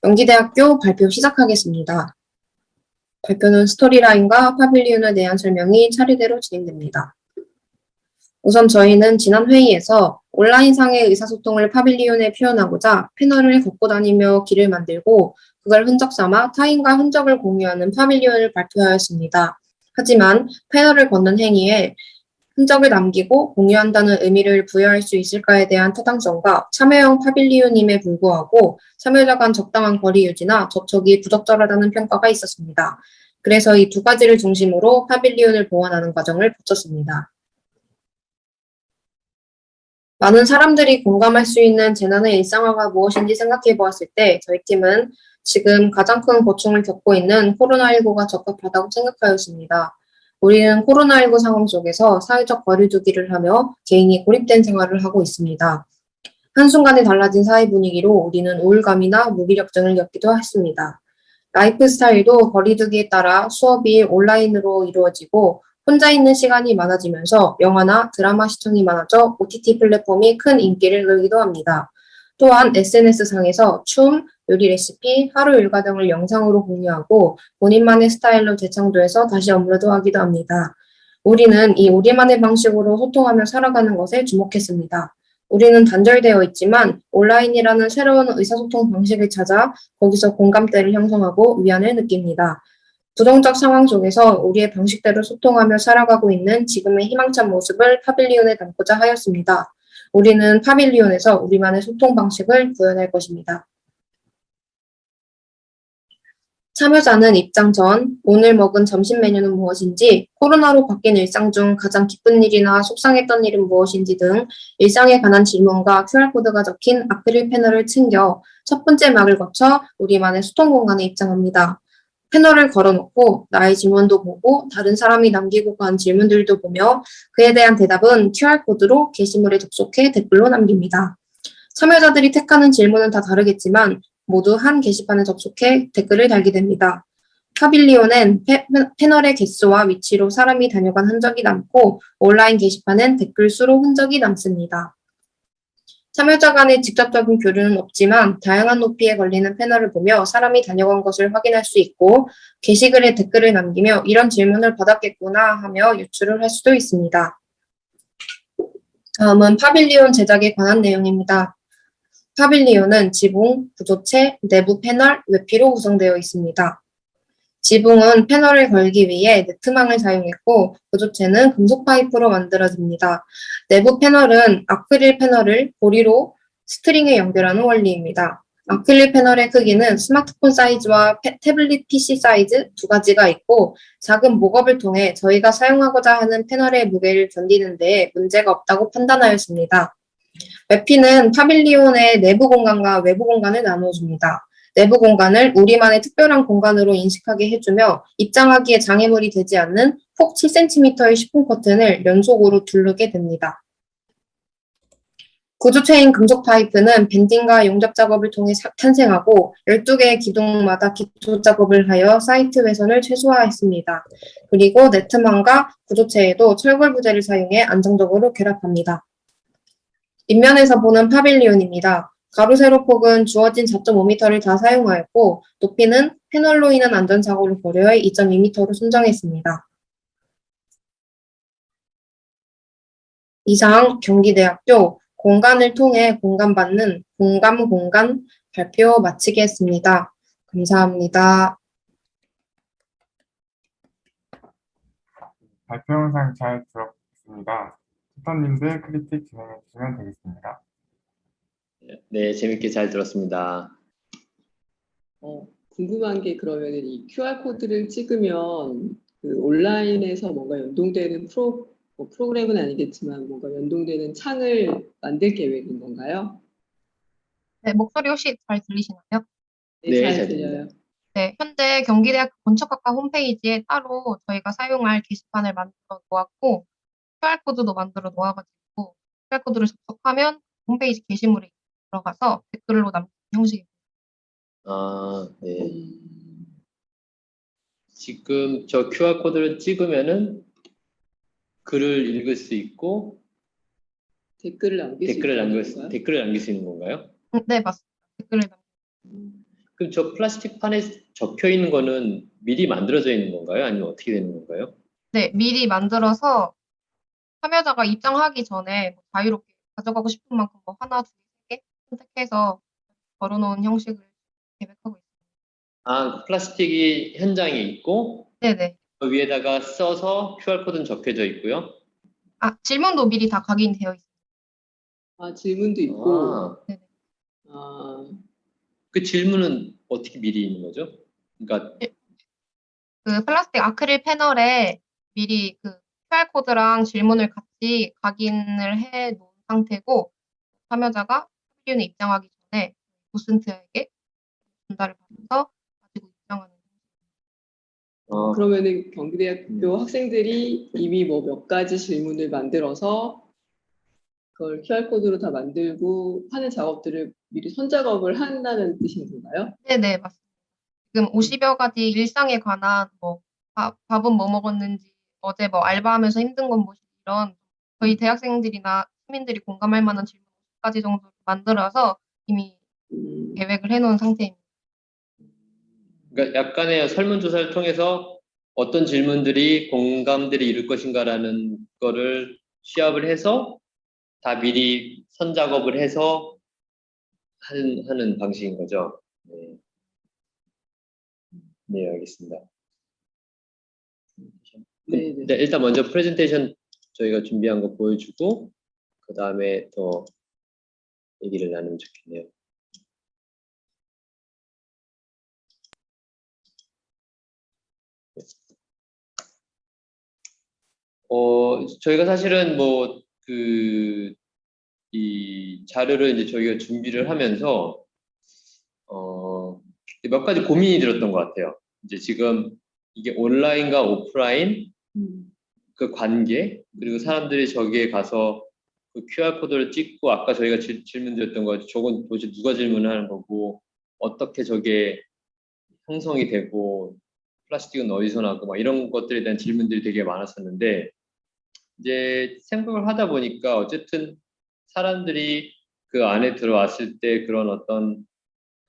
경기대학교 발표 시작하겠습니다. 발표는 스토리라인과 파빌리온에 대한 설명이 차례대로 진행됩니다. 우선 저희는 지난 회의에서 온라인상의 의사소통을 파빌리온에 표현하고자 패널을 걷고 다니며 길을 만들고 그걸 흔적 삼아 타인과 흔적을 공유하는 파빌리온을 발표하였습니다. 하지만 패널을 걷는 행위에 흔적을 남기고 공유한다는 의미를 부여할 수 있을까에 대한 타당성과 참여형 파빌리온임에 불구하고 참여자 간 적당한 거리 유지나 접촉이 부적절하다는 평가가 있었습니다. 그래서 이 두 가지를 중심으로 파빌리온을 보완하는 과정을 거쳤습니다. 많은 사람들이 공감할 수 있는 재난의 일상화가 무엇인지 생각해 보았을 때 저희 팀은 지금 가장 큰 고충을 겪고 있는 코로나19가 적합하다고 생각하였습니다. 우리는 코로나19 상황 속에서 사회적 거리두기를 하며 개인이 고립된 생활을 하고 있습니다. 한순간에 달라진 사회 분위기로 우리는 우울감이나 무기력증을 겪기도 했습니다. 라이프 스타일도 거리두기에 따라 수업이 온라인으로 이루어지고 혼자 있는 시간이 많아지면서 영화나 드라마 시청이 많아져 OTT 플랫폼이 큰 인기를 끌기도 합니다. 또한 SNS상에서 춤, 요리 레시피, 하루 일과 등을 영상으로 공유하고 본인만의 스타일로 재창조해서 다시 업로드하기도 합니다. 우리는 이 우리만의 방식으로 소통하며 살아가는 것에 주목했습니다. 우리는 단절되어 있지만 온라인이라는 새로운 의사소통 방식을 찾아 거기서 공감대를 형성하고 위안을 느낍니다. 부정적 상황 속에서 우리의 방식대로 소통하며 살아가고 있는 지금의 희망찬 모습을 파빌리온에 담고자 하였습니다. 우리는 파빌리온에서 우리만의 소통 방식을 구현할 것입니다. 참여자는 입장 전 오늘 먹은 점심 메뉴는 무엇인지, 코로나로 바뀐 일상 중 가장 기쁜 일이나 속상했던 일은 무엇인지 등 일상에 관한 질문과 QR코드가 적힌 아크릴 패널을 챙겨 첫 번째 막을 거쳐 우리만의 소통 공간에 입장합니다. 패널을 걸어놓고 나의 질문도 보고 다른 사람이 남기고 간 질문들도 보며 그에 대한 대답은 QR코드로 게시물에 접속해 댓글로 남깁니다. 참여자들이 택하는 질문은 다 다르겠지만 모두 한 게시판에 접속해 댓글을 달게 됩니다. 파빌리온엔 패널의 개수와 위치로 사람이 다녀간 흔적이 남고 온라인 게시판엔 댓글 수로 흔적이 남습니다. 참여자 간의 직접적인 교류는 없지만 다양한 높이에 걸리는 패널을 보며 사람이 다녀간 것을 확인할 수 있고 게시글에 댓글을 남기며 이런 질문을 받았겠구나 하며 유추를 할 수도 있습니다. 다음은 파빌리온 제작에 관한 내용입니다. 파빌리온은 지붕, 구조체, 내부 패널, 외피로 구성되어 있습니다. 지붕은 패널을 걸기 위해 네트망을 사용했고 구조체는 금속 파이프로 만들어집니다. 내부 패널은 아크릴 패널을 고리로 스트링에 연결하는 원리입니다. 아크릴 패널의 크기는 스마트폰 사이즈와 태블릿 PC 사이즈 두 가지가 있고 작은 목업을 통해 저희가 사용하고자 하는 패널의 무게를 견디는 데 문제가 없다고 판단하였습니다. 외피는 파빌리온의 내부 공간과 외부 공간을 나누어줍니다. 내부 공간을 우리만의 특별한 공간으로 인식하게 해주며 입장하기에 장애물이 되지 않는 폭 7cm의 시폰 커튼을 연속으로 두르게 됩니다. 구조체인 금속 파이프는 밴딩과 용접 작업을 통해 탄생하고 12개의 기둥마다 기초 작업을 하여 사이트 훼손을 최소화했습니다. 그리고 네트망과 구조체에도 철골 부재를 사용해 안정적으로 결합합니다. 윗면에서 보는 파빌리온입니다. 가로 세로 폭은 주어진 4.5m를 다 사용하였고 높이는 패널로 인한 안전사고를 고려해 2.2m로 선정했습니다. 이상 경기대학교 공간을 통해 공감받는 공감 발표 마치겠습니다. 감사합니다. 발표 영상 잘 들었습니다. 투터님들 크리틱 진행해 주시면 되겠습니다. 네, 재밌게 잘 들었습니다. 궁금한 게 그러면 이 QR코드를 찍으면 그 온라인에서 뭔가 연동되는 프로그램은 아니겠지만 뭔가 연동되는 창을 만들 계획인 건가요? 네, 목소리 혹시 잘 들리시나요? 네, 네, 잘 잘 들려요. 네, 현재 경기대학교 건축학과 홈페이지에 따로 저희가 사용할 게시판을 만들어 놓았고 QR코드도 만들어 놓아가지고 QR코드를 접속하면 홈페이지 게시물에 들어가서 댓글로 남기는 형식입니다. 아, 네. 지금 저 QR코드를 찍으면은 글을 읽을 수 있고 댓글을 남길 수 있는 건가요? 댓글을 남길 수 있는 건가요? 네, 맞습니다. 댓글을 그럼 저 플라스틱 판에 적혀 있는 거는 미리 만들어져 있는 건가요? 아니면 어떻게 되는 건가요? 네, 미리 만들어서 참여자가 입장하기 전에 뭐 자유롭게 가져가고 싶은 만큼 뭐 하나, 두 개, 세 개 선택해서 걸어놓은 형식을 계획하고 있습니다. 아, 플라스틱이 현장에 있고 네네. 그 위에다가 써서 QR코드는 적혀져 있고요. 아, 질문도 미리 다 각인되어 있습니다. 아, 질문도 있고, 아, 네네. 아, 그 질문은 어떻게 미리 있는 거죠? 그러니까 그 플라스틱 아크릴 패널에 미리 그 QR코드랑 질문을 같이 각인을 해 놓은 상태고, 참여자가 PBU에 입장하기 전에 도슨트에게 전달을 받아서 가지고 입장하는. 어, 그러면은 경기대학교 학생들이 이미 뭐 몇 가지 질문을 만들어서 그걸 QR코드로 다 만들고 하는 작업들을 미리 선작업을 한다는 뜻인 건가요? 네네, 맞습니다. 지금 50여 가지 일상에 관한 뭐 밥은 뭐 먹었는지, 어제 뭐 알바하면서 힘든 건 뭐지, 이런 저희 대학생들이나 시민들이 공감할 만한 질문 50가지 정도 만들어서 이미 음, 계획을 해놓은 상태입니다. 그러니까 약간의 설문조사를 통해서 어떤 질문들이 공감대를 이룰 것인가라는 거를 취합을 해서 다 미리 선작업을 해서 하는 방식인 거죠. 네, 네, 알겠습니다. 네, 네. 네, 일단 먼저 프레젠테이션 저희가 준비한 거 보여주고 그 다음에 더 얘기를 나누면 좋겠네요. 저희가 사실은 뭐 이 자료를 이제 저희가 준비를 하면서 몇 가지 고민이 들었던 것 같아요. 이제 지금 이게 온라인과 오프라인 그 관계, 그리고 사람들이 저기에 가서 그 QR코드를 찍고 아까 저희가 질문 드렸던 거, 저건 도대체 누가 질문하는 거고, 어떻게 저게 형성이 되고, 플라스틱은 어디서 나고, 막 이런 것들에 대한 질문들이 되게 많았었는데, 이제 생각을 하다 보니까 어쨌든 사람들이 그 안에 들어왔을 때 그런 어떤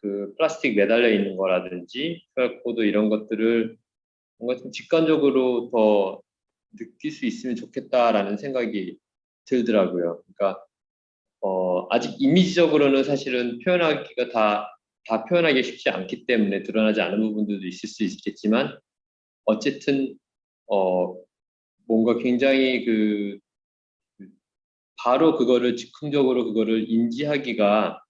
그 플라스틱 매달려 있는 거라든지 QR코드 이런 것들을 뭔가 좀 직관적으로 더 느낄 수 있으면 좋겠다라는 생각이 들더라고요. 그러니까 아직 이미지적으로는 사실은 표현하기가 다 표현하기 쉽지 않기 때문에 드러나지 않은 부분들도 있을 수 있겠지만 어쨌든 뭔가 굉장히 바로 그거를 즉흥적으로 그거를 인지하기가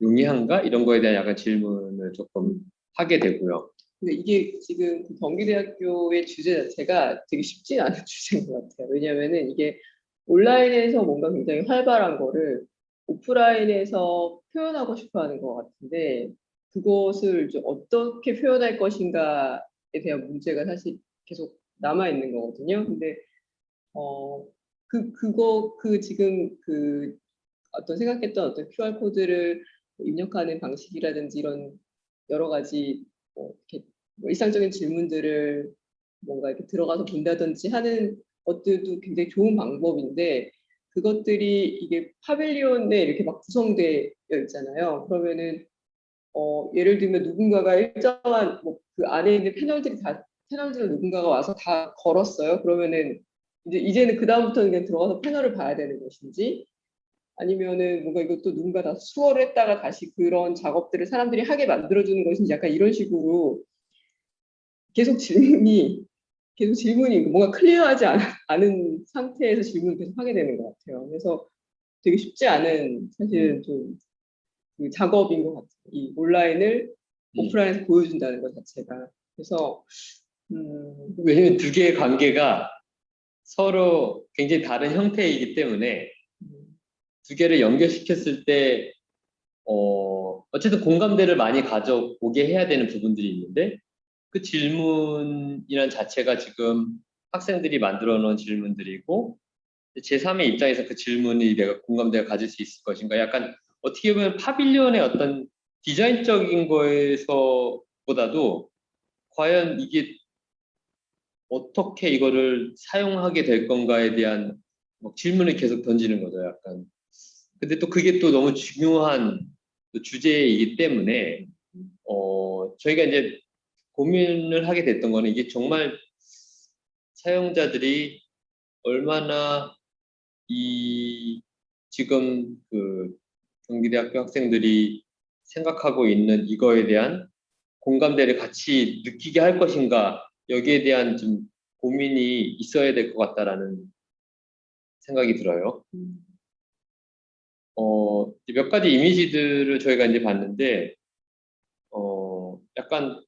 용이한가 이런 거에 대한 약간 질문을 조금 하게 되고요. 근데 이게 지금 그 경기대학교의 주제 자체가 되게 쉽지 않은 주제인 것 같아요. 왜냐면은 이게 온라인에서 뭔가 굉장히 활발한 거를 오프라인에서 표현하고 싶어 하는 것 같은데, 그것을 좀 어떻게 표현할 것인가에 대한 문제가 사실 계속 남아 있는 거거든요. 근데 지금 그 어떤 생각했던 어떤 QR 코드를 입력하는 방식이라든지 이런 여러 가지 이렇게 뭐 일상적인 질문들을 뭔가 이렇게 들어가서 본다든지 하는 것들도 굉장히 좋은 방법인데, 그것들이 이게 파빌리온에 이렇게 막 구성되어 있잖아요. 그러면은 예를 들면 누군가가 일정한 뭐 그 안에 있는 패널들을 누군가가 와서 다 걸었어요. 그러면은 이제는 그 다음부터는 그냥 들어가서 패널을 봐야 되는 것인지, 아니면은 뭔가 이것도 누군가 다 수월을 했다가 다시 그런 작업들을 사람들이 하게 만들어주는 것인지, 약간 이런 식으로 계속 질문이 뭔가 클리어하지 않은 상태에서 질문을 계속 하게 되는 것 같아요. 그래서 되게 쉽지 않은 사실은 좀 그 작업인 것 같아요. 이 온라인을 오프라인에서 보여준다는 것 자체가. 그래서 왜냐면 두 개의 관계가 서로 굉장히 다른 형태이기 때문에 두 개를 연결시켰을 때 어쨌든 공감대를 많이 가져오게 해야 되는 부분들이 있는데 그 질문이란 자체가 지금 학생들이 만들어 놓은 질문들이고 제3의 입장에서 그 질문이 내가 공감대가 가질 수 있을 것인가 약간 어떻게 보면 파빌리온의 어떤 디자인적인 거에서 보다도 과연 이게 어떻게 이거를 사용하게 될 건가에 대한 막 질문을 계속 던지는 거죠, 약간. 근데 또 그게 또 너무 중요한 또 주제이기 때문에 저희가 이제 고민을 하게 됐던 거는 이게 정말 사용자들이 얼마나 이 지금 그 경기대학교 학생들이 생각하고 있는 이거에 대한 공감대를 같이 느끼게 할 것인가, 여기에 대한 좀 고민이 있어야 될 것 같다라는 생각이 들어요. 몇 가지 이미지들을 저희가 이제 봤는데, 약간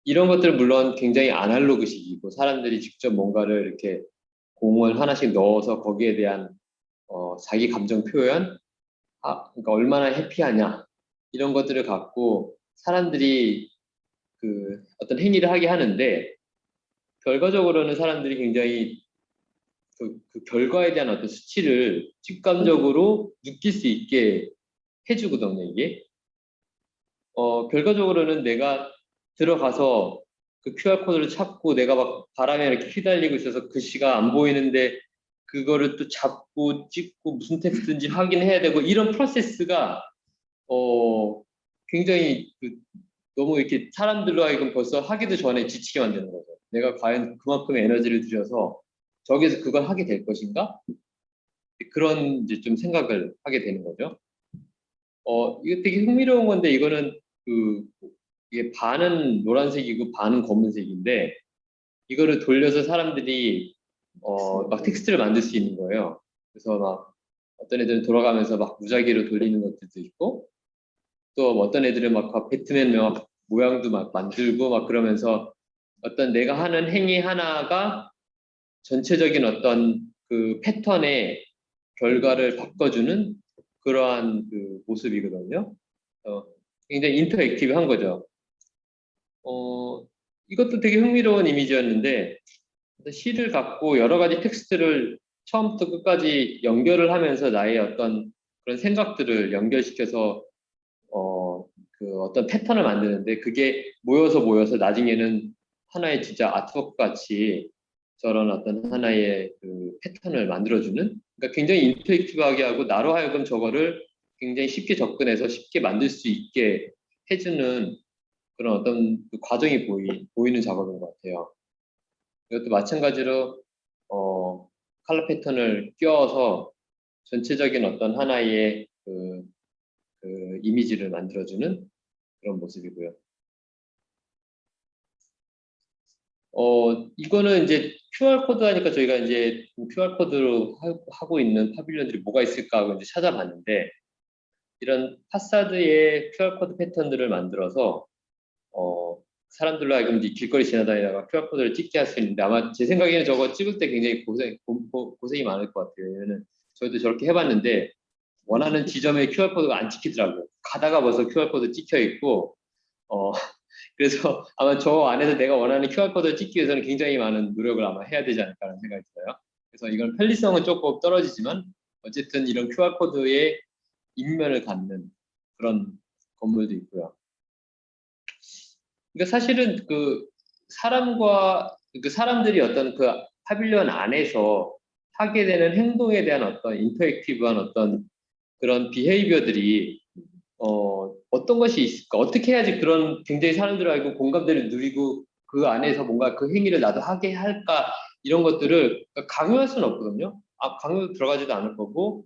이런 것들은 물론 굉장히 아날로그식이고 사람들이 직접 뭔가를 이렇게 공을 하나씩 넣어서 거기에 대한 자기 감정 표현, 그러니까 얼마나 해피하냐 이런 것들을 갖고 사람들이 그 어떤 행위를 하게 하는데, 결과적으로는 사람들이 굉장히 그 결과에 대한 어떤 수치를 직감적으로 느낄 수 있게 해주거든요, 이게. 결과적으로는 내가 들어가서 그 QR코드를 찾고 내가 막 바람에 이렇게 휘달리고 있어서 글씨가 안 보이는데 그거를 또 잡고 찍고 무슨 텍스트인지 확인해야 되고, 이런 프로세스가 굉장히 너무 이렇게 사람들로 하여금 벌써 하기도 전에 지치게 만드는 거죠. 내가 과연 그만큼의 에너지를 들여서 저기서 그걸 하게 될 것인가? 그런 이제 좀 생각을 하게 되는 거죠. 이거 되게 흥미로운 건데, 이거는 이게 반은 노란색이고 반은 검은색인데, 이거를 돌려서 사람들이 막 텍스트를 만들 수 있는 거예요. 그래서 막 어떤 애들은 돌아가면서 막 무작위로 돌리는 것들도 있고, 또 어떤 애들은 막 배트맨 막 모양도 막 만들고 막 그러면서 어떤 내가 하는 행위 하나가 전체적인 어떤 그 패턴의 결과를 바꿔주는 그러한 그 모습이거든요. 굉장히 인터액티브한 거죠. 이것도 되게 흥미로운 이미지였는데, 시를 갖고 여러 가지 텍스트를 처음부터 끝까지 연결을 하면서 나의 어떤 그런 생각들을 연결시켜서 그 어떤 패턴을 만드는데, 그게 모여서 나중에는 하나의 진짜 아트워크 같이 저런 어떤 하나의 그 패턴을 만들어주는, 그러니까 굉장히 인투이티브하게 하고 나로 하여금 저거를 굉장히 쉽게 접근해서 쉽게 만들 수 있게 해주는 그런 어떤 그 과정이 보이는 작업인 것 같아요. 이것도 마찬가지로 컬러 패턴을 끼워서 전체적인 어떤 하나의 그 이미지를 만들어주는 그런 모습이고요. 이거는 이제 QR코드 하니까 저희가 이제 QR코드로 하고 있는 파빌리언들이 뭐가 있을까 하고 이제 찾아봤는데, 이런 파사드의 QR코드 패턴들을 만들어서 사람들로 하여금 이제 길거리 지나다니다가 QR코드를 찍게 할 수 있는데, 아마 제 생각에는 저거 찍을 때 굉장히 고생이 많을 것 같아요. 왜냐면 저희도 저렇게 해봤는데 원하는 지점에 QR코드가 안 찍히더라고요. 가다가 벌써 QR코드 찍혀 있고, 그래서 아마 저 안에서 내가 원하는 QR코드를 찍기 위해서는 굉장히 많은 노력을 아마 해야 되지 않을까라는 생각이 들어요. 그래서 이건 편리성은 조금 떨어지지만 어쨌든 이런 QR코드의 인면을 갖는 그런 건물도 있고요. 그러니까 사실은 그 사람들이 어떤 그 파빌리온 안에서 하게 되는 행동에 대한 어떤 인터액티브한 어떤 그런 비헤이비어들이 어떤 것이 있을까? 어떻게 해야지 그런 굉장히 사람들을 알고 공감대를 누리고 그 안에서 뭔가 그 행위를 나도 하게 할까? 이런 것들을 강요할 수는 없거든요. 강요 들어가지도 않을 거고,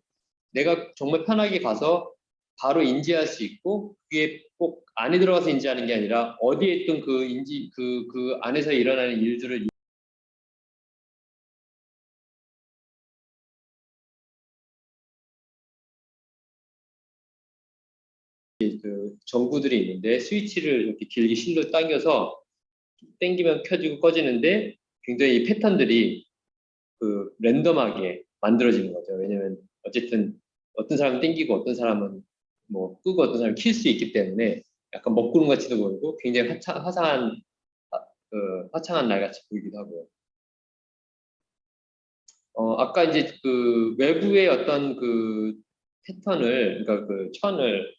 내가 정말 편하게 가서 바로 인지할 수 있고, 그게 꼭 안에 들어가서 인지하는 게 아니라 어디에 있던 그 안에서 일어나는 일들을 그 전구들이 있는데, 스위치를 이렇게 길게 실로 당겨서 당기면 켜지고 꺼지는데, 굉장히 이 패턴들이 그 랜덤하게 만들어지는 거죠. 왜냐면 어쨌든 어떤 사람은 당기고 어떤 사람은 뭐 끄고 어떤 사람은 킬 수 있기 때문에 약간 먹구름 같이도 보이고 굉장히 화창한 날 같이 보이기도 하고요. 아까 이제 그 외부의 어떤 그 패턴을, 그러니까 그 천을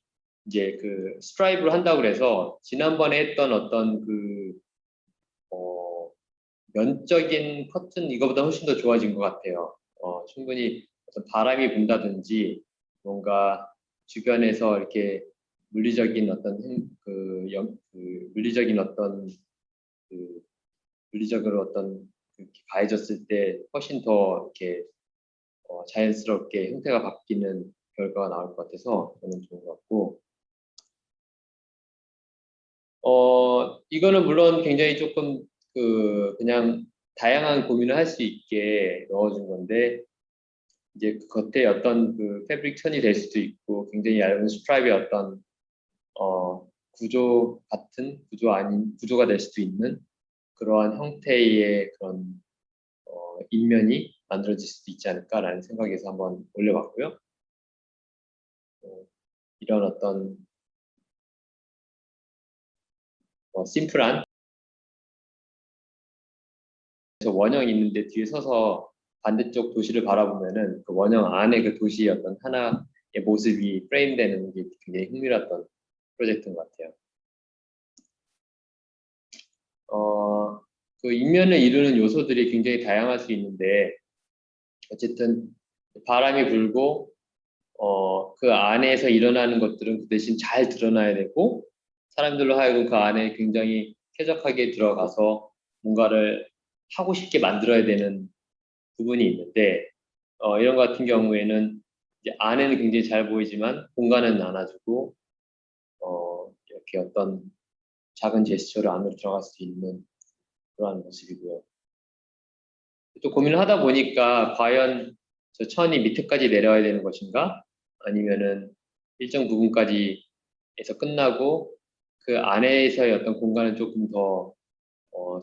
이제 그 스트라이브로 한다고 그래서 지난번에 했던 어떤 면적인 커튼 이거보다 훨씬 더 좋아진 것 같아요. 충분히 어떤 바람이 분다든지 뭔가 주변에서 이렇게 물리적인 어떤 물리적인 어떤 그 물리적으로 어떤 가해졌을 때 훨씬 더 이렇게 자연스럽게 형태가 바뀌는 결과가 나올 것 같아서 저는 좋은 것 같고, 이거는 물론 굉장히 조금 그냥 다양한 고민을 할 수 있게 넣어준 건데, 이제 겉에 어떤 패브릭 천이 될 수도 있고, 굉장히 얇은 스트라이프의 어떤 구조 같은 구조 아닌 구조가 될 수도 있는 그러한 형태의 그런 인면이 만들어질 수도 있지 않을까라는 생각에서 한번 올려봤고요. 이런 어떤 심플한 원형 있는데 뒤에 서서 반대쪽 도시를 바라보면은 그 원형 안에 그 도시의 어떤 하나의 모습이 프레임되는 게 굉장히 흥미로웠던 프로젝트인 것 같아요. 그 인면을 이루는 요소들이 굉장히 다양할 수 있는데, 어쨌든 바람이 불고 그 안에서 일어나는 것들은 그 대신 잘 드러나야 되고, 사람들로 하여금 그 안에 굉장히 쾌적하게 들어가서 뭔가를 하고 싶게 만들어야 되는 부분이 있는데, 이런 것 같은 경우에는 이제 안에는 굉장히 잘 보이지만 공간은 나눠주고, 이렇게 어떤 작은 제스처로 안으로 들어갈 수 있는 그러한 모습이고요. 또 고민을 하다 보니까 과연 저 천이 밑에까지 내려와야 되는 것인가? 아니면은 일정 부분까지 해서 끝나고 그 안에서의 어떤 공간을 조금 더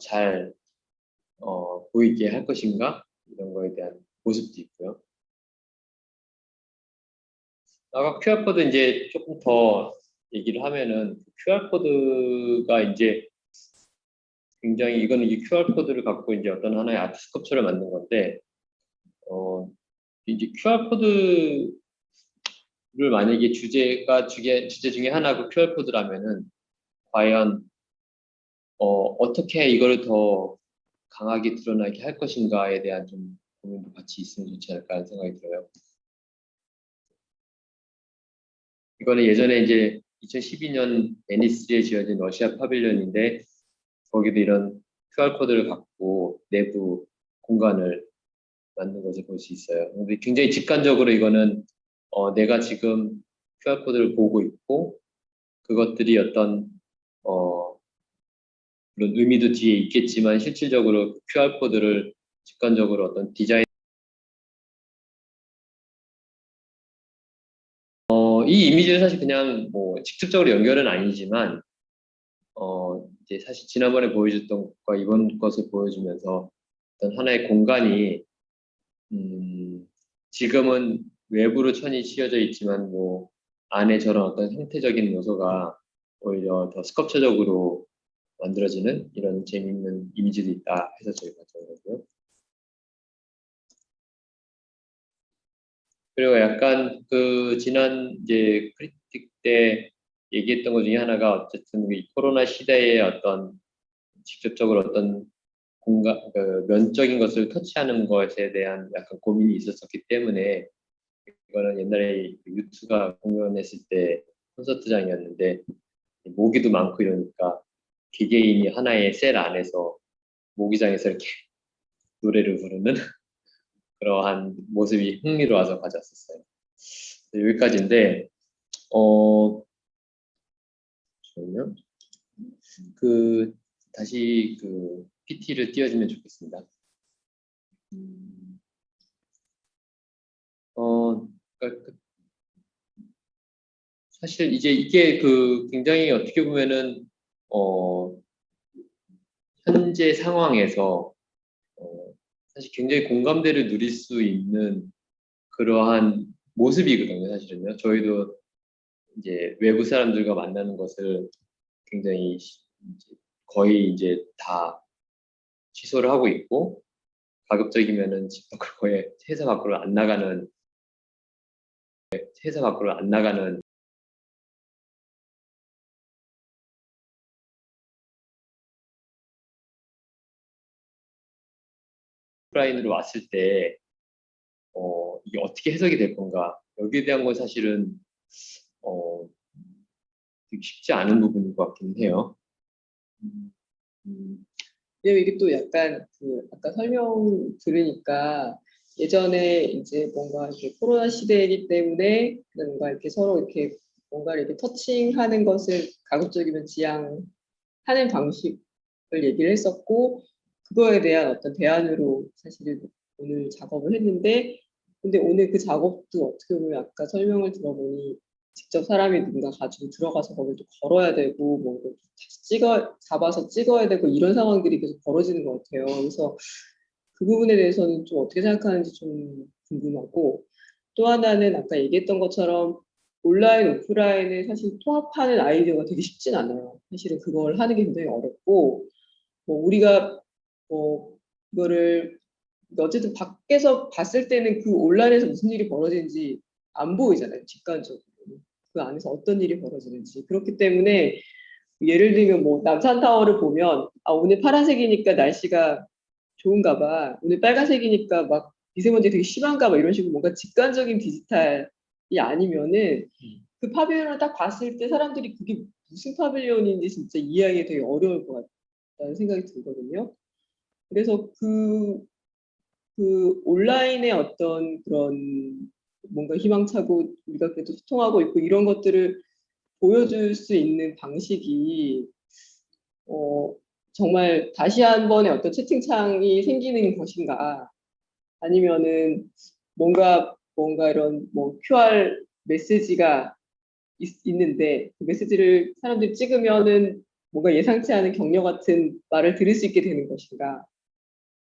잘 보이게 할 것인가? 이런 거에 대한 모습도 있고요. 아까 QR코드 이제 조금 더 얘기를 하면은 QR코드가 이제 굉장히 이거는 이 QR코드를 갖고 이제 어떤 하나의 아트 스culpture를 만든 건데, 이제 QR코드를 만약에 주제 중에 하나가 QR코드라면은 과연 어떻게 이거를 더 강하게 드러나게 할 것인가에 대한 좀 고민도 같이 있으면 좋지 않을까 하는 생각이 들어요. 이거는 예전에 이제 2012년 베니스에 지어진 러시아 파빌리언인데, 거기도 이런 QR코드를 갖고 내부 공간을 만든 것을 볼 수 있어요. 근데 굉장히 직관적으로 이거는 내가 지금 QR코드를 보고 있고, 그것들이 어떤 물론 의미도 뒤에 있겠지만 실질적으로 QR코드를 직관적으로 어떤 디자인 이 이미지는 사실 그냥 뭐 직접적으로 연결은 아니지만 이제 사실 지난번에 보여줬던 것과 이번 것을 보여주면서 어떤 하나의 공간이 지금은 외부로 천이 씌워져 있지만 뭐 안에 저런 어떤 형태적인 요소가 오히려 더 스컬프처적으로 만들어지는 이런 재미있는 이미지도 있다 해서 저희가 가져온 거고요. 그리고 약간 지난 이제 크리틱 때 얘기했던 것 중에 하나가 어쨌든 이 코로나 시대에 어떤 직접적으로 어떤 공간, 면적인 것을 터치하는 것에 대한 약간 고민이 있었기 때문에, 이거는 옛날에 유투가 공연했을 때 콘서트장이었는데 모기도 많고 이러니까 개개인이 하나의 셀 안에서 모기장에서 이렇게 노래를 부르는 그러한 모습이 흥미로워서 가져왔었어요. 여기까지인데, 잠시만요. 다시 PT를 띄워주면 좋겠습니다. 그러니까 사실 이제 이게 굉장히 어떻게 보면은 현재 상황에서 사실 굉장히 공감대를 누릴 수 있는 그러한 모습이거든요, 사실은요. 저희도 이제 외부 사람들과 만나는 것을 굉장히 거의 이제 다 취소를 하고 있고, 가급적이면은 집 밖으로 거의 회사 밖으로 안 나가는 오프라인으로 왔을 때 이게 어떻게 해석이 될 건가, 여기에 대한 건 사실은 되게 쉽지 않은 부분인 것 같긴 해요. 왜냐면 이게 또 약간 그 아까 설명 들으니까 예전에 이제 뭔가 이렇게 코로나 시대이기 때문에 뭔가 이렇게 서로 이렇게 뭔가 이렇게 터칭하는 것을 가급적이면 지양하는 방식을 얘기를 했었고 그거에 대한 어떤 대안으로 사실은 오늘 작업을 했는데 근데 오늘 그 작업도 어떻게 보면 아까 설명을 들어보니 직접 사람이 누군가 가지고 들어가서 거기를 또 걸어야 되고 뭐 다시 잡아서 찍어야 되고 이런 상황들이 계속 벌어지는 것 같아요. 그래서 그 부분에 대해서는 좀 어떻게 생각하는지 좀 궁금하고 또 하나는 아까 얘기했던 것처럼 온라인, 오프라인을 사실 통합하는 아이디어가 되게 쉽진 않아요. 사실은 그걸 하는 게 굉장히 어렵고 뭐 우리가 뭐 이거를 어쨌든 밖에서 봤을 때는 그 온라인에서 무슨 일이 벌어지는지 안 보이잖아요. 직관적으로. 그 안에서 어떤 일이 벌어지는지. 그렇기 때문에 예를 들면 뭐 남산타워를 보면 아 오늘 파란색이니까 날씨가 좋은가 봐. 오늘 빨간색이니까 막 미세먼지 되게 심한가 봐. 이런 식으로 뭔가 직관적인 디지털이 아니면은 그 파빌리온을 딱 봤을 때 사람들이 그게 무슨 파빌리온인지 진짜 이해하기 되게 어려울 것 같다는 생각이 들거든요. 그래서 그 온라인의 어떤 그런 뭔가 희망차고 우리가 그래도 소통하고 있고 이런 것들을 보여줄 수 있는 방식이 정말 다시 한 번의 어떤 채팅창이 생기는 것인가 아니면은 뭔가 이런 뭐 QR 메시지가 있는데 그 메시지를 사람들이 찍으면은 뭔가 예상치 않은 격려 같은 말을 들을 수 있게 되는 것인가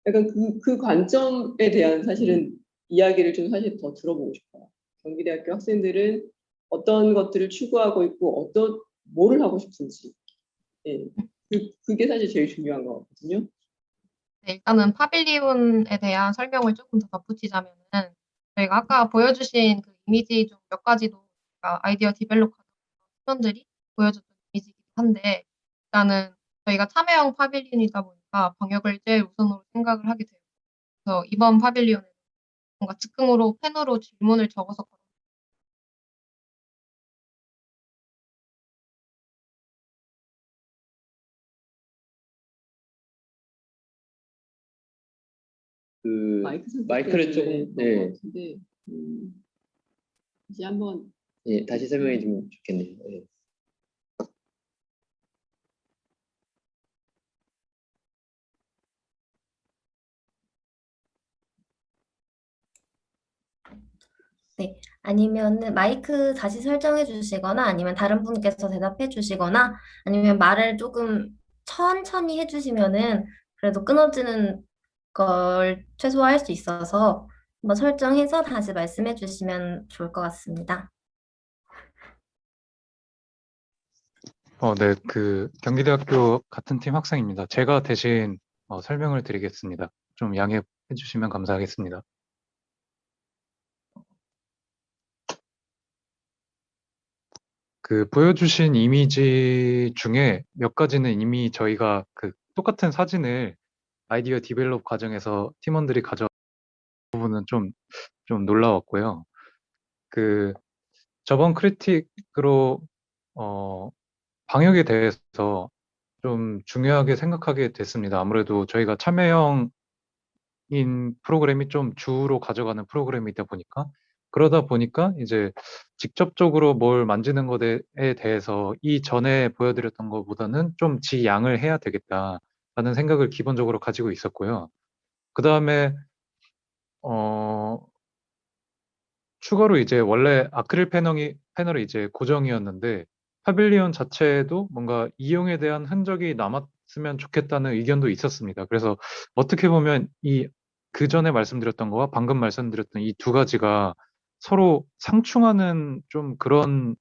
약간 그 관점에 대한 사실은 이야기를 좀 사실 더 들어보고 싶어요. 경기대학교 학생들은 어떤 것들을 추구하고 있고 뭐를 하고 싶은지 예. 그게 사실 제일 중요한 것 같거든요. 네, 일단은 파빌리온에 대한 설명을 조금 더 덧붙이자면은 저희가 아까 보여주신 그 이미지 중 몇 가지도 저희가 아이디어 디벨롭 팀원들이 보여줬던 이미지이긴 한데 일단은 저희가 참여형 파빌리온이다 보니까 방역을 제일 우선으로 생각을 하게 돼요. 그래서 이번 파빌리온에 뭔가 즉흥으로 펜으로 질문을 적어서 그 마이크 선택 마이크를 조금 때문에 그런 것 네, 같은데 이제 한번 예, 다시 설명해 주면 좋겠네요. 예. 아니면은 마이크 다시 설정해 주시거나 아니면 다른 분께서 대답해 주시거나 아니면 말을 조금 천천히 해 주시면은 그래도 끊어지는 걸 최소화할 수 있어서 한번 설정해서 다시 말씀해 주시면 좋을 것 같습니다. 네, 경기대학교 같은 팀 학생입니다. 제가 대신 설명을 드리겠습니다. 좀 양해해 주시면 감사하겠습니다. 보여주신 이미지 중에 몇 가지는 이미 저희가 똑같은 사진을 아이디어 디벨롭 과정에서 팀원들이 가져온 부분은 좀 놀라웠고요. 저번 크리틱으로, 방역에 대해서 좀 중요하게 생각하게 됐습니다. 아무래도 저희가 참여형 프로그램이 좀 주로 가져가는 프로그램이다 보니까 그러다 보니까 이제 직접적으로 뭘 만지는 것에 대해서 이전에 보여드렸던 것보다는 좀 지양을 해야 되겠다라는 생각을 기본적으로 가지고 있었고요. 그 다음에 추가로 이제 원래 아크릴 패널이 이제 고정이었는데 파빌리온 자체에도 뭔가 이용에 대한 흔적이 남았으면 좋겠다는 의견도 있었습니다. 그래서 어떻게 보면 그 전에 말씀드렸던 거와 방금 말씀드렸던 이 두 가지가 서로 상충하는 좀 그런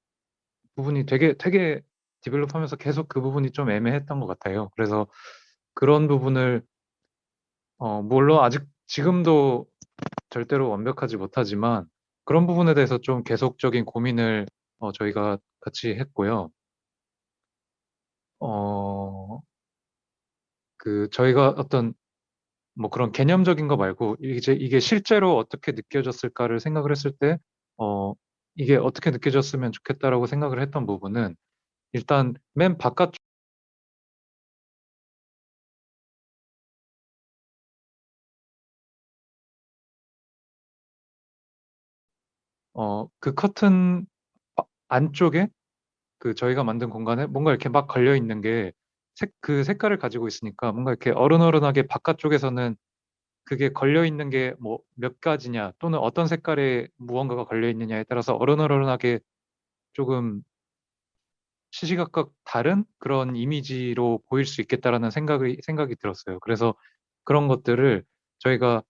부분이 되게 디벨롭하면서 계속 그 부분이 좀 애매했던 것 같아요. 그래서 그런 부분을 물론 아직 지금도 절대로 완벽하지 못하지만 그런 부분에 대해서 좀 계속적인 고민을 저희가 같이 했고요. 저희가 어떤 뭐 그런 개념적인 거 말고 이게 실제로 어떻게 느껴졌을까를 생각을 했을 때 이게 어떻게 느껴졌으면 좋겠다라고 생각을 했던 부분은 일단 맨 바깥 그 커튼 안쪽에 그 저희가 만든 공간에 뭔가 이렇게 막 걸려 있는 게 그 색깔을 가지고 있으니까 뭔가 이렇게 어른어른하게 바깥쪽에서는 그게 걸려 있는 게 뭐 몇 가지냐 또는 어떤 색깔의 무언가가 걸려 있느냐에 따라서 어른어른하게 조금 시시각각 다른 그런 이미지로 보일 수 있겠다라는 생각이 들었어요. 그래서 그런 것들을 저희가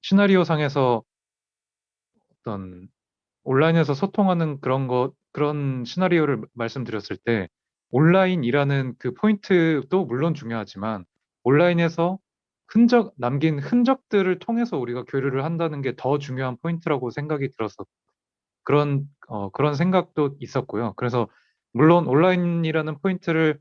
시나리오 상에서 어떤 온라인에서 소통하는 그런 시나리오를 말씀드렸을 때 온라인이라는 그 포인트도 물론 중요하지만 온라인에서 남긴 흔적들을 통해서 우리가 교류를 한다는 게 더 중요한 포인트라고 생각이 들어서 그런 생각도 있었고요. 그래서 물론 온라인이라는 포인트를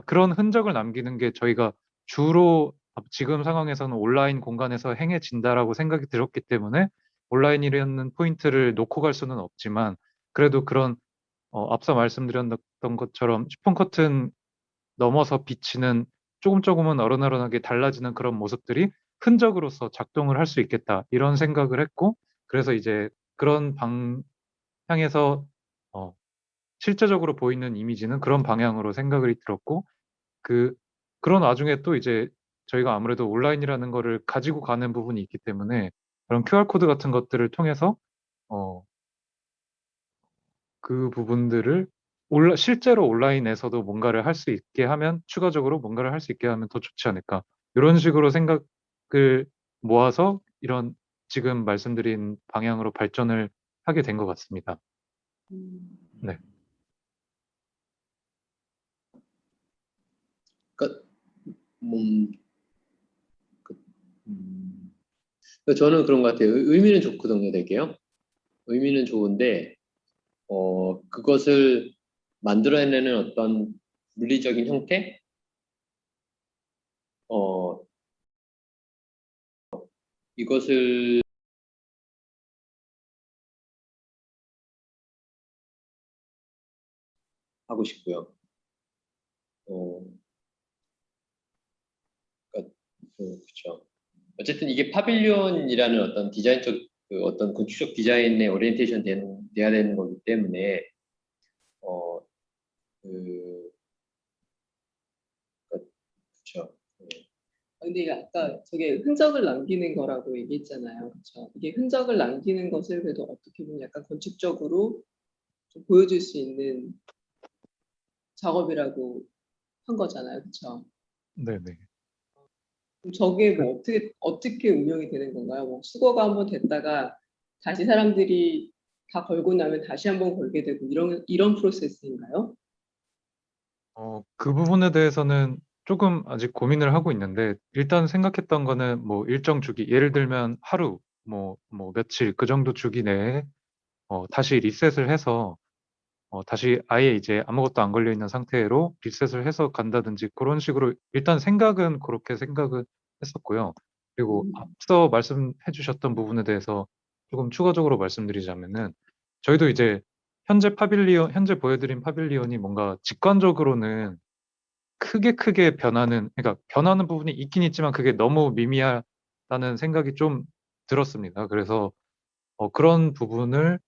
그런 흔적을 남기는 게 저희가 주로 지금 상황에서는 온라인 공간에서 행해진다라고 생각이 들었기 때문에 온라인이라는 포인트를 놓고 갈 수는 없지만 그래도 그런 앞서 말씀드렸던 것처럼 쉬폰 커튼 넘어서 비치는 조금은 어른어른하게 달라지는 그런 모습들이 흔적으로서 작동을 할 수 있겠다 이런 생각을 했고 그래서 이제 그런 방향에서 실제적으로 보이는 이미지는 그런 방향으로 생각이 들었고 그 그런 와중에 또 이제 저희가 아무래도 온라인이라는 거를 가지고 가는 부분이 있기 때문에 그런 QR 코드 같은 것들을 통해서 어, 그 부분들을 실제로 온라인에서도 뭔가를 할 수 있게 하면 추가적으로 뭔가를 할 수 있게 하면 더 좋지 않을까 이런 식으로 생각을 모아서 이런 지금 말씀드린 방향으로 발전을 하게 된 것 같습니다. 네. 그러니까 그, 음, 저는 그런 것 같아요. 의미는 좋거든요, 되게요. 의미는 좋은데 그것을 만들어내는 어떤 물리적인 형태, 이것을 하고 싶고요. 어, 그러니까, 그렇죠. 어쨌든 이게 파빌리온이라는 어떤 디자인적 어떤 건축적 디자인에 오리엔테이션 돼야 되는 거기 때문에 어, 그, 그렇죠. 근데 아까 저게 흔적을 남기는 거라고 얘기했잖아요. 그렇죠? 이게 흔적을 남기는 것을 그래도 어떻게 보면 약간 건축적으로 좀 보여줄 수 있는 작업이라고 한 거잖아요. 그렇죠? 네네. 그럼 저게 뭐 어떻게 운영이 되는 건가요? 뭐 수거가 한번 됐다가 다시 사람들이 다 걸고 나면 다시 한번 걸게 되고 이런 프로세스인가요? 그 부분에 대해서는 조금 아직 고민을 하고 있는데, 일단 생각했던 거는 뭐 일정 주기, 예를 들면 하루, 뭐 며칠 그 정도 주기 내에 다시 리셋을 해서 다시 아예 이제 아무것도 안 걸려 있는 상태로 리셋을 해서 간다든지 그런 식으로 일단 생각은 그렇게 생각을 했었고요. 그리고 앞서 말씀해 주셨던 부분에 대해서 조금 추가적으로 말씀드리자면은 저희도 이제 현재 보여드린 파빌리온이 뭔가 직관적으로는 크게 그러니까 변하는 부분이 있긴 있지만 그게 너무 미미하다는 생각이 좀 들었습니다. 그래서 그런 부분을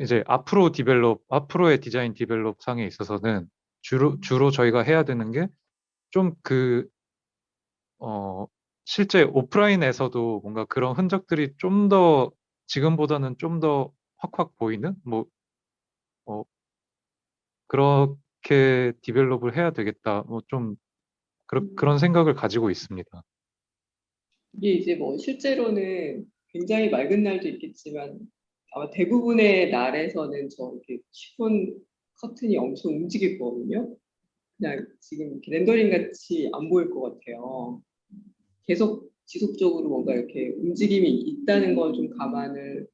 이제 앞으로의 디자인 디벨롭 상에 있어서는 주로 저희가 해야 되는 게 좀 어, 실제 오프라인에서도 뭔가 그런 흔적들이 좀 더 지금보다는 좀 더 확확 보이는 어, 그렇게 디벨롭을 해야 되겠다. 좀 그런 생각을 가지고 있습니다. 이게 이제 뭐 실제로는 굉장히 맑은 날도 있겠지만 아마 대부분의 날에서는 저렇게 시폰 커튼이 엄청 움직일 거거든요. 그냥 지금 이렇게 렌더링 같이 안 보일 것 같아요. 계속 지속적으로 뭔가 이렇게 움직임이 있다는 걸 좀 감안을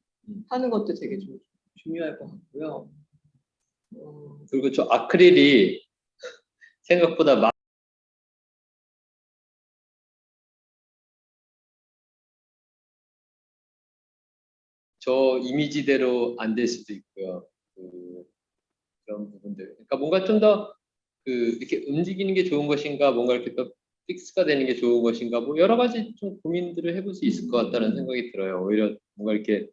하는 것도 되게 좀 중요할 것 같고요. 그리고 저 아크릴이 생각보다 저 이미지대로 안 될 수도 있고요. 그런 부분들. 그러니까 뭔가 좀 더 이렇게 움직이는 게 좋은 것인가, 뭔가 이렇게 또 픽스가 되는 게 좋은 것인가, 뭐 여러 가지 좀 고민들을 해볼 수 있을 것 같다는 생각이 들어요. 오히려 뭔가 이렇게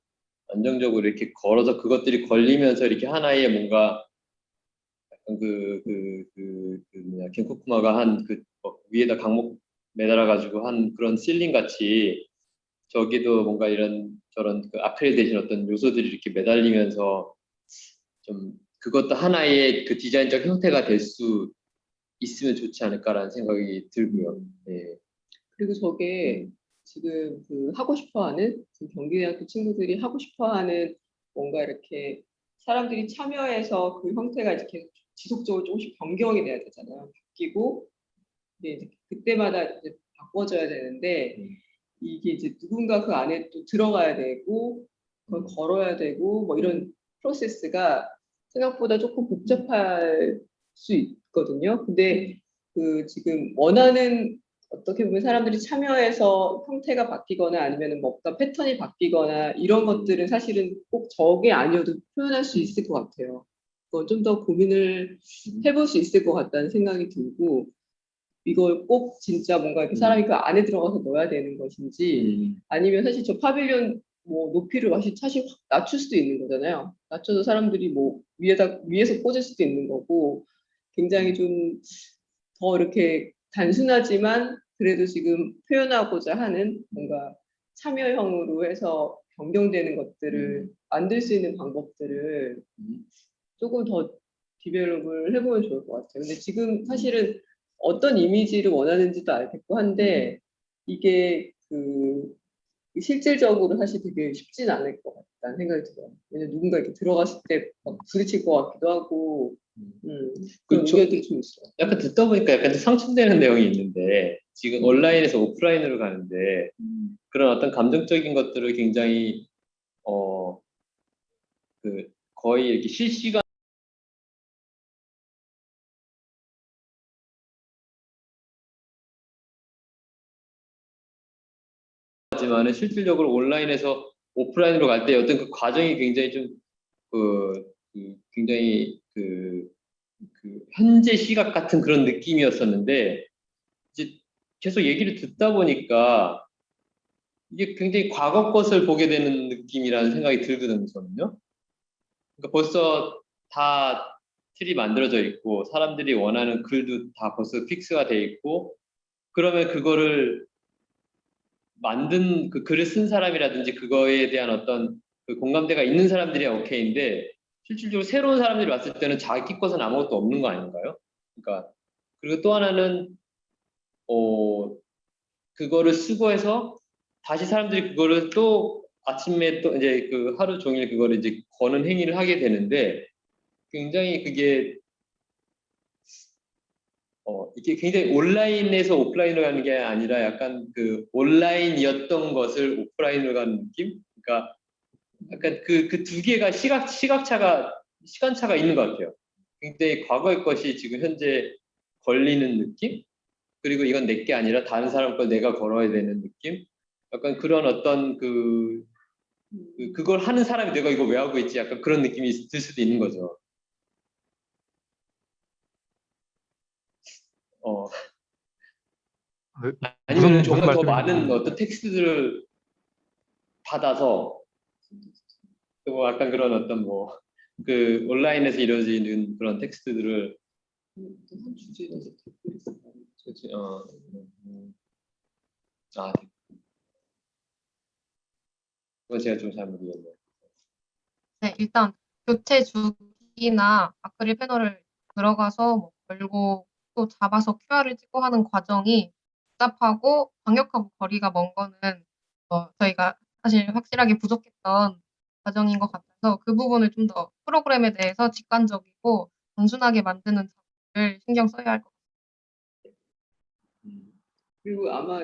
안정적으로 이렇게 걸어서 그것들이 걸리면서 이렇게 하나의 뭔가 약간 뭐냐, 겐코쿠마가 한 위에다 강목 매달아가지고 한 그런 실링 같이 저기도 뭔가 이런 저런 그 아크릴 대신 어떤 요소들이 이렇게 매달리면서 좀 그것도 하나의 그 디자인적 형태가 될 수 있으면 좋지 않을까라는 생각이 들고요. 네. 그리고 저게 지금 그 하고 싶어하는 지금 경기대학교 친구들이 하고 싶어하는 뭔가 이렇게 사람들이 참여해서 그 형태가 이제 계속 지속적으로 조금씩 변경이 돼야 되잖아요. 바뀌고 이제 그때마다 이제 바꿔줘야 되는데 이게 이제 누군가 그 안에 또 들어가야 되고 그걸 걸어야 되고 뭐 이런 프로세스가 생각보다 조금 복잡할 수 있거든요. 근데 그 지금 원하는 어떻게 보면 사람들이 참여해서 형태가 바뀌거나 아니면 뭐 어떤 패턴이 바뀌거나 이런 것들은 사실은 꼭 저게 아니어도 표현할 수 있을 것 같아요. 그건 좀 더 고민을 해볼 수 있을 것 같다는 생각이 들고 이걸 꼭 진짜 뭔가 이렇게 사람이 그 안에 들어가서 넣어야 되는 것인지 아니면 사실 저 파빌리온 뭐 높이를 사실 확 낮출 수도 있는 거잖아요. 낮춰서 사람들이 뭐 위에서 꽂을 수도 있는 거고 굉장히 좀 더 이렇게 단순하지만 그래도 지금 표현하고자 하는 뭔가 참여형으로 해서 변경되는 것들을 만들 수 있는 방법들을 조금 더 디벨롭을 해보면 좋을 것 같아요. 근데 지금 사실은 어떤 이미지를 원하는지도 알겠고 한데 이게 실질적으로 사실 되게 쉽진 않을 것 같다는 생각이 들어요. 왜냐면 누군가 이렇게 들어갔을 때 막 부딪힐 것 같기도 하고 그런 그쵸. 우려들이 좀 있어요. 약간 듣다 보니까 약간 상충되는 내용이 있는데 지금 온라인에서 오프라인으로 가는데 그런 어떤 감정적인 것들을 굉장히 거의 이렇게 실시간 하지만은 실질적으로 온라인에서 오프라인으로 갈 때 어떤 그 과정이 굉장히 좀 굉장히 현재 시각 같은 그런 느낌이었었는데 이제 계속 얘기를 듣다 보니까 이게 굉장히 과거 것을 보게 되는 느낌이라는 생각이 들거든요, 저는요. 그러니까 벌써 다 틀이 만들어져 있고 사람들이 원하는 글도 다 벌써 픽스가 돼 있고 그러면 그거를 만든 그 글을 쓴 사람이라든지 그거에 대한 어떤 그 공감대가 있는 사람들이 오케이인데 실질적으로 새로운 사람들이 왔을 때는 자기 것은 아무것도 없는 거 아닌가요? 그러니까 그리고 또 하나는 그거를 수거해서 다시 사람들이 그거를 또 아침에 또 이제 그 하루 종일 그거를 이제 거는 행위를 하게 되는데 굉장히 그게 이게 굉장히 온라인에서 오프라인으로 가는 게 아니라 약간 그 온라인이었던 것을 오프라인으로 가는 느낌? 그러니까 약간 그 두 개가 시간차가 있는 것 같아요. 굉장히 과거의 것이 지금 현재 걸리는 느낌? 그리고 이건 내 게 아니라 다른 사람 걸 내가 걸어야 되는 느낌? 약간 그런 어떤 그걸 하는 사람이 내가 이거 왜 하고 있지? 약간 그런 느낌이 들 수도 있는 거죠. 어, 네, 아니면 무슨 뭔가 더 말씀인지 많은 어떤 텍스트들을 받아서 뭐 약간 그런 어떤 뭐 그 온라인에서 이루어지는 그런 텍스트들을 한 주제에 대해서 댓글이 있어요. 그치, 아 그건 제가 좀 잘 모르겠네요. 네, 일단 교체 주기나 아크릴 패널을 들어가서 뭐 걸고 또 잡아서 QR을 찍고 하는 과정이 복잡하고 광역하고 거리가 먼 거는 저희가 사실 확실하게 부족했던 과정인 것 같아서 그 부분을 좀 더 프로그램에 대해서 직관적이고 단순하게 만드는 작업을 신경 써야 할 것 그리고 아마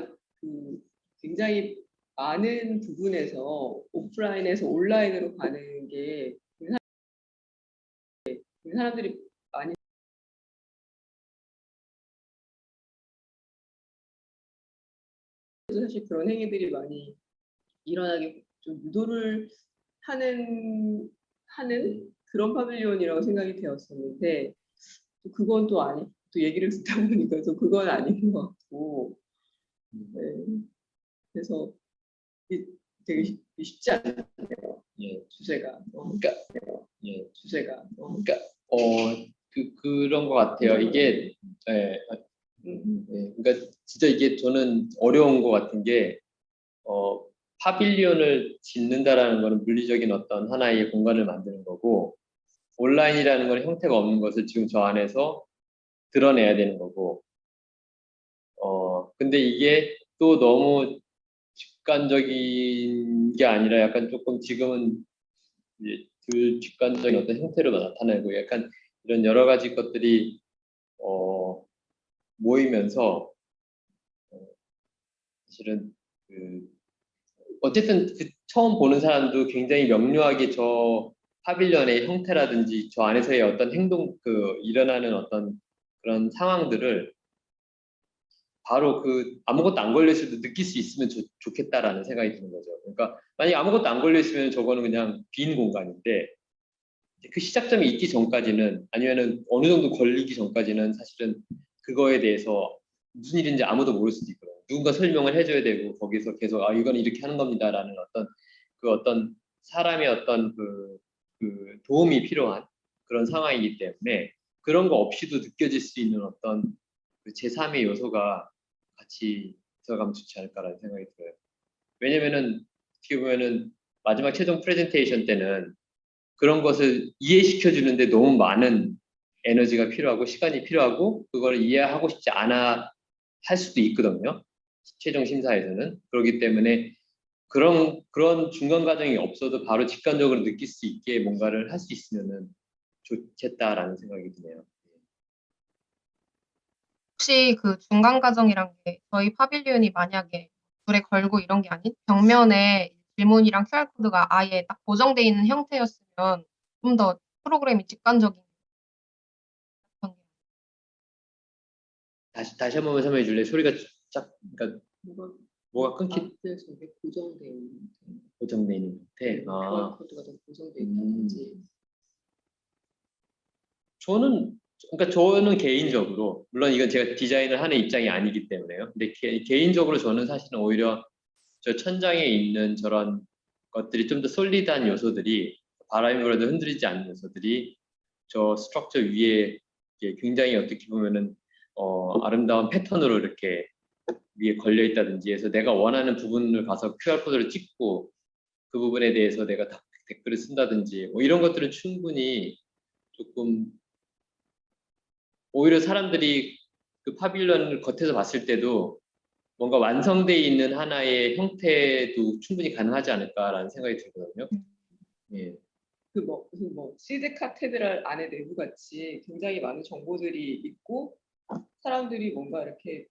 굉장히 많은 부분에서 오프라인에서 온라인으로 가는 게 사람들이 많이 사실 그런 행위들이 많이 일어나게 좀 유도를 하는 그런 파빌리온이라고 생각이 되었었는데 또 그건 또 아니 또 얘기를 듣다 보니까 또 그건 아닌 것 같고 네. 그래서 되게 쉽지 않네요. 예, 주제가 그러니까 예, 주제가 그러니까 그런 것 같아요. 이게 예, 그러니까 진짜 이게 저는 어려운 것 같은 게 파빌리온을 짓는다라는 거는 물리적인 어떤 하나의 공간을 만드는 거고 온라인이라는 건 형태가 없는 것을 지금 저 안에서 드러내야 되는 거고 근데 이게 또 너무 직관적인 게 아니라 약간 조금 지금은 이제 그 직관적인 어떤 형태로 나타나고 약간 이런 여러 가지 것들이 모이면서 사실은 어쨌든 처음 보는 사람도 굉장히 명료하게 저 파빌리언의 형태라든지 저 안에서의 어떤 행동 일어나는 어떤 그런 상황들을 바로 아무것도 안 걸려 있어도 느낄 수 있으면 좋겠다라는 생각이 드는 거죠. 그러니까 만약에 아무것도 안 걸려 있으면 저거는 그냥 빈 공간인데 그 시작점이 있기 전까지는 아니면은 어느 정도 걸리기 전까지는 사실은 그거에 대해서 무슨 일인지 아무도 모를 수도 있거든요. 누군가 설명을 해줘야 되고 거기서 계속 이건 이렇게 하는 겁니다라는 어떤 사람의 어떤 도움이 필요한 그런 상황이기 때문에 그런 거 없이도 느껴질 수 있는 어떤 제3의 요소가 같이 들어가면 좋지 않을까라는 생각이 들어요. 왜냐면은 어떻게 보면은 마지막 최종 프레젠테이션 때는 그런 것을 이해시켜 주는데 너무 많은 에너지가 필요하고 시간이 필요하고 그걸 이해하고 싶지 않아 할 수도 있거든요. 최종 심사에서는. 그렇기 때문에 그런 중간 과정이 없어도 바로 직관적으로 느낄 수 있게 뭔가를 할 수 있으면은 좋겠다라는 생각이 드네요. 혹시 그 중간 과정이란 게 저희 파빌리온이 만약에 불에 걸고 이런 게 아닌 벽면에 질문이랑 QR코드가 아예 딱 고정돼 있는 형태였으면 좀 더 프로그램이 직관적인 그런 게 다시 한 번만 설명해 줄래? 소리가 그러니까 뭐가 끊기 앞에 저게 고정되어 있는 고정돼 있는 형태. QR코드가 좀 고정되어 있다든지 저는 개인적으로 물론 이건 제가 디자인을 하는 입장이 아니기 때문에요. 근데 개인적으로 저는 사실은 오히려 저 천장에 있는 저런 것들이 좀 더 솔리드한 요소들이 바람이 불어도 흔들리지 않는 요소들이 저 스트럭처 위에 굉장히 어떻게 보면은 아름다운 패턴으로 이렇게 위에 걸려 있다든지 해서 내가 원하는 부분을 가서 QR코드를 찍고 그 부분에 대해서 내가 댓글을 쓴다든지 뭐 이런 것들은 충분히 조금 오히려 사람들이 그 파빌리언을 겉에서 봤을 때도 뭔가 완성되어 있는 하나의 형태도 충분히 가능하지 않을까라는 생각이 들거든요. 예. 무슨 시드 카테드랄 안에 내부 같이 굉장히 많은 정보들이 있고 사람들이 뭔가 이렇게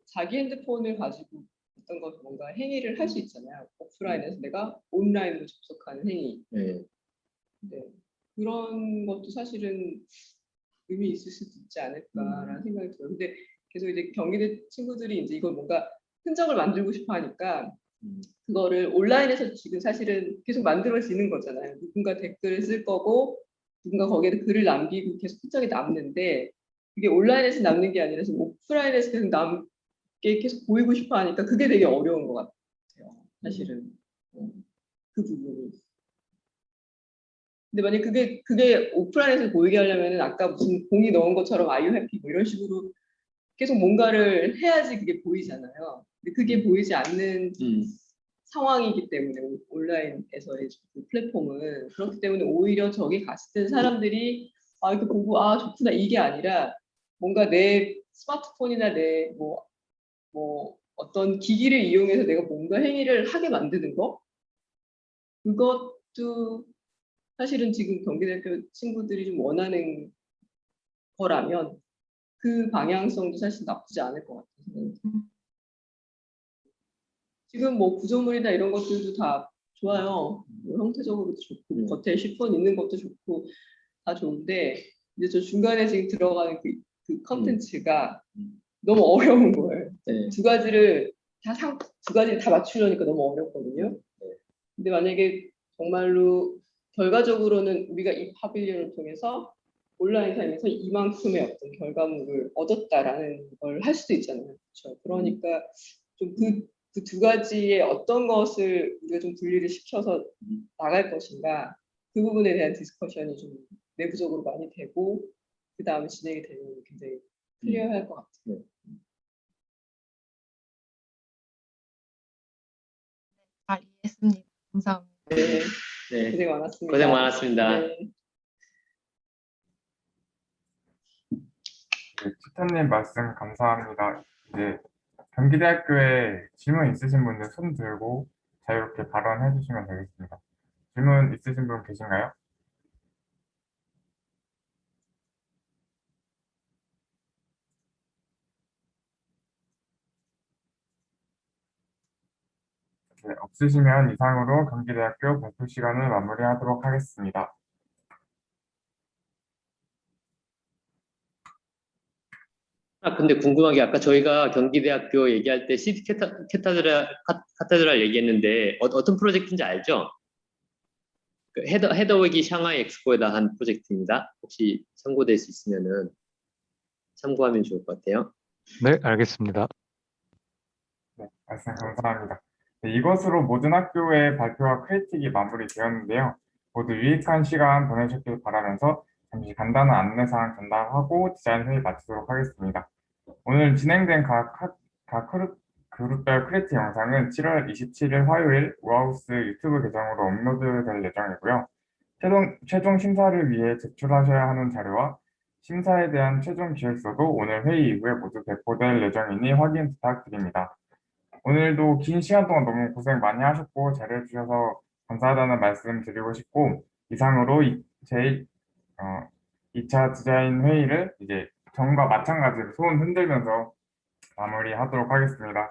자기 핸드폰을 가지고 어떤 것 뭔가 행위를 할 수 있잖아요. 오프라인에서 내가 온라인으로 접속하는 행위. 예. 네. 그런 것도 사실은 의미 있을 수도 있지 않을까라는 생각이 들어요. 근데 계속 이제 경희대 친구들이 이제 이걸 뭔가 흔적을 만들고 싶어 하니까 그거를 온라인에서 지금 사실은 계속 만들어지는 거잖아요. 누군가 댓글을 쓸 거고 누군가 거기에 글을 남기고 계속 흔적이 남는데 그게 온라인에서 남는 게 아니라 오프라인에서 계속 남게 계속 보이고 싶어 하니까 그게 되게 어려운 것 같아요. 사실은 그 부분이. 근데 만약 그게 오프라인에서 보이게 하려면은 아까 무슨 공이 넣은 것처럼 Are you happy 뭐 이런 식으로 계속 뭔가를 해야지 그게 보이잖아요. 근데 그게 보이지 않는 상황이기 때문에 온라인에서의 그 플랫폼은 그렇기 때문에 오히려 저기 갔을 때 사람들이 이렇게 보고 좋구나 이게 아니라 뭔가 내 스마트폰이나 내 뭐 어떤 기기를 이용해서 내가 뭔가 행위를 하게 만드는 거 그것도 사실은 지금 경기대학교 친구들이 좀 원하는 거라면 그 방향성도 사실 나쁘지 않을 것 같아요. 지금 구조물이나 이런 것들도 다 좋아요. 형태적으로도 좋고 겉에 시폰 있는 것도 좋고 다 좋은데 이제 저 중간에 지금 들어가는 그 컨텐츠가 너무 어려운 거예요. 네. 두 가지를 다 맞추려니까 너무 어렵거든요. 근데 만약에 정말로 결과적으로는 우리가 이 파빌리언을 통해서 온라인 상에서 이만큼의 어떤 결과물을 얻었다라는 걸 할 수도 있잖아요. 그렇죠? 그러니까 좀 그 두 가지의 어떤 것을 우리가 좀 분리를 시켜서 나갈 것인가, 그 부분에 대한 디스커션이 좀 내부적으로 많이 되고 그 다음에 진행이 되면 굉장히 클리어할 것 같아요. 잘 이해했습니다. 감사합니다. 네, 네, 고생 많았습니다. 고생 많았습니다. 네. 네, 티타님 말씀 감사합니다. 이제 경기대학교에 질문 있으신 분들 손 들고 자유롭게 발언해 주시면 되겠습니다. 질문 있으신 분 계신가요? 네, 없으시면 이상으로 경기대학교 발표 시간을 마무리하도록 하겠습니다. 근데 궁금한 게 아까 저희가 경기대학교 얘기할 때 시드 카테드랄 얘기했는데 어떤 프로젝트인지 알죠? 그 헤더웨기 샹하이 엑스포에다 한 프로젝트입니다. 혹시 참고될 수 있으면은 참고하면 좋을 것 같아요. 네, 알겠습니다. 네, 말씀 감사합니다. 네, 이것으로 모든 학교의 발표와 크리틱이 마무리되었는데요. 모두 유익한 시간 보내셨길 바라면서 잠시 간단한 안내사항 전달하고 디자인 회의 마치도록 하겠습니다. 오늘 진행된 각 그룹별 크리틱 영상은 7월 27일 화요일 우하우스 유튜브 계정으로 업로드될 예정이고요. 최종 심사를 위해 제출하셔야 하는 자료와 심사에 대한 최종 기획서도 오늘 회의 이후에 모두 배포될 예정이니 확인 부탁드립니다. 오늘도 긴 시간 동안 너무 고생 많이 하셨고 잘해주셔서 감사하다는 말씀 드리고 싶고, 이상으로 제 2차 디자인 회의를 이제 전과 마찬가지로 손 흔들면서 마무리하도록 하겠습니다.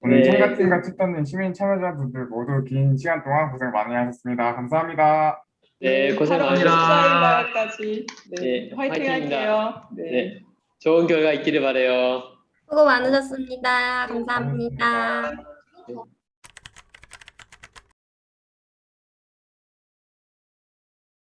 오늘 네. 참가팀과 투표님 시민 참여자분들 모두 긴 시간 동안 고생 많이 하셨습니다. 감사합니다. 네, 고생 8월 많으셨습니다. 14일까지 네, 화이팅 화이팅입니다. 할게요. 네. 네, 좋은 결과 있기를 바래요. 수고 많으셨습니다. 감사합니다. 감사합니다.